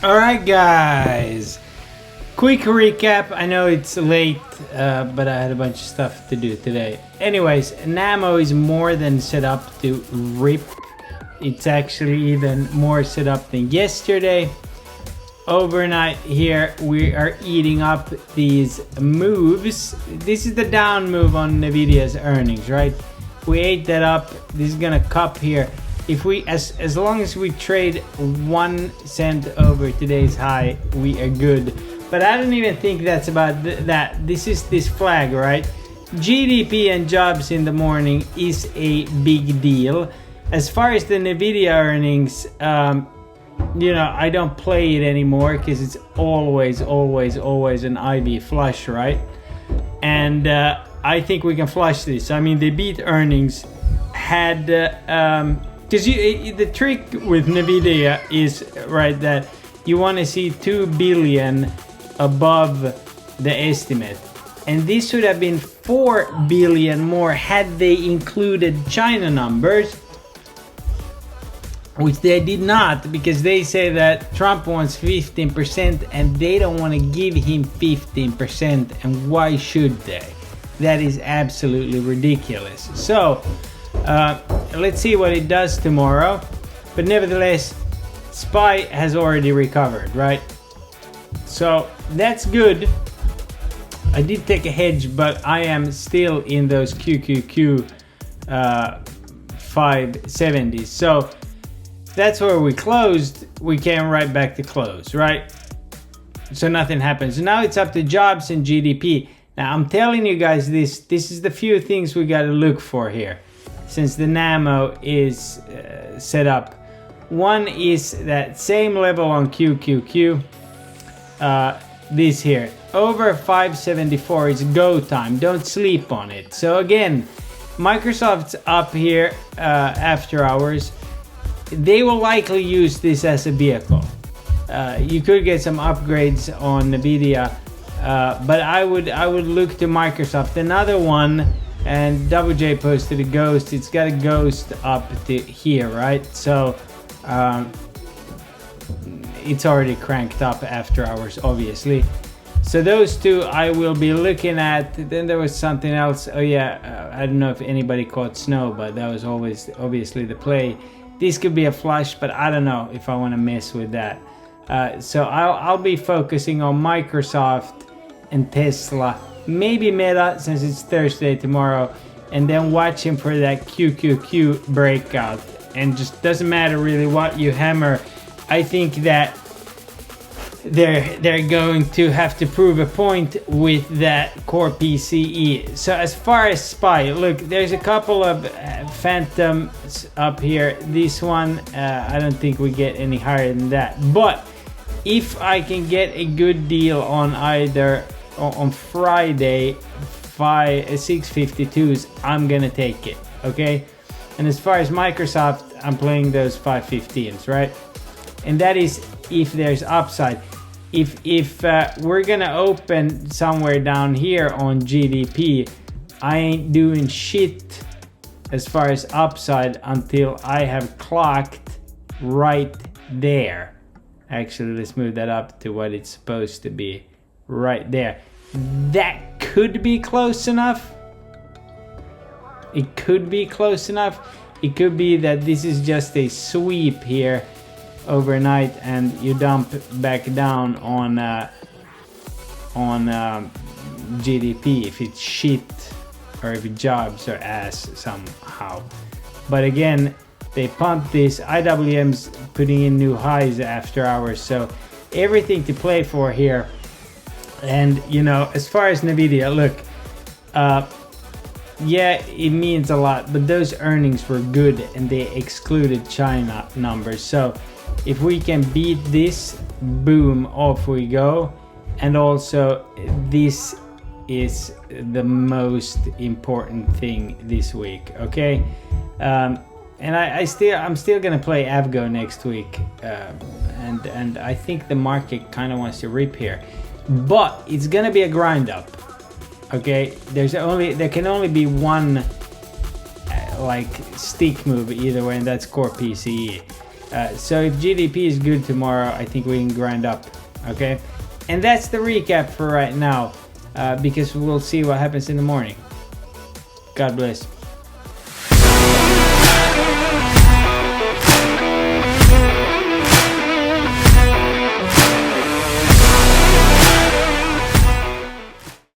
Alright guys, quick recap. I know it's late, but I had a bunch of stuff to do today. Anyways, Namo is more than set up to rip. It's actually even more set up than yesterday. Overnight here, we are eating up these moves. This is the down move on NVIDIA's earnings, right? We ate that up. This is gonna cup here. If we, as long as we trade 1 cent over today's high, we are good. But I don't even think that's about that. This is this flag, right? GDP and jobs in the morning is a big deal. As far as the NVIDIA earnings, I don't play it anymore because it's always an IB flush, right? And I think we can flush this. I mean, they beat earnings, had because the trick with NVIDIA is right that you want to see 2 billion above the estimate, and this would have been 4 billion more had they included China numbers, which they did not, because they say that Trump wants 15% and they don't want to give him 15%, and why should they? That is absolutely ridiculous. So let's see what it does tomorrow. But nevertheless, SPY has already recovered, right? So that's good. I did take a hedge, but I am still in those QQQ 570s. So that's where we closed. We came right back to close, right? So nothing happens. Now it's up to jobs and GDP. Now I'm telling you guys this is the few things we got to look for here, since the Namo is set up. One is that same level on QQQ. This here, over 574 is go time. Don't sleep on it. So again, Microsoft's up here after hours. They will likely use this as a vehicle. You could get some upgrades on NVIDIA, but I would look to Microsoft. Another one, and WJ posted a ghost. It's got a ghost up to here, right? So it's already cranked up after hours, obviously. So those two I will be looking at. Then there was something else. Oh yeah, I don't know if anybody caught snow, but that was always obviously the play. This could be a flush, but I don't know if I want to mess with that. So I'll be focusing on Microsoft and Tesla, maybe Meta since it's Thursday tomorrow, and then watching for that QQQ breakout. And just doesn't matter really what you hammer. I think that they're going to have to prove a point with that core PCE. So as far as SPY, look, there's a couple of phantoms up here. This one, I don't think we get any higher than that. But if I can get a good deal on either on Friday 652s, I'm gonna take it, okay? And as far as Microsoft, I'm playing those 515s, right? And that is if there's upside. If we're gonna open somewhere down here on GDP, I ain't doing shit as far as upside until I have clocked right there. Actually, let's move that up to what it's supposed to be, right there. That could be close enough. It could be close enough. It could be that this is just a sweep here overnight and you dump back down on GDP if it's shit or if jobs are ass somehow. But again, they pumped this. IWM's putting in new highs after hours, so everything to play for here. And as far as NVIDIA, look, yeah, it means a lot, but those earnings were good and they excluded China numbers. So if we can beat this, boom, off we go. And also, this is the most important thing this week, okay? And I'm still gonna play Avgo next week, and I think the market kind of wants to rip here, but it's gonna be a grind up, okay? There can only be one like stick move either way, and that's core PCE. So if GDP is good tomorrow, I think we can grind up. Okay, and that's the recap for right now, because we'll see what happens in the morning. God bless.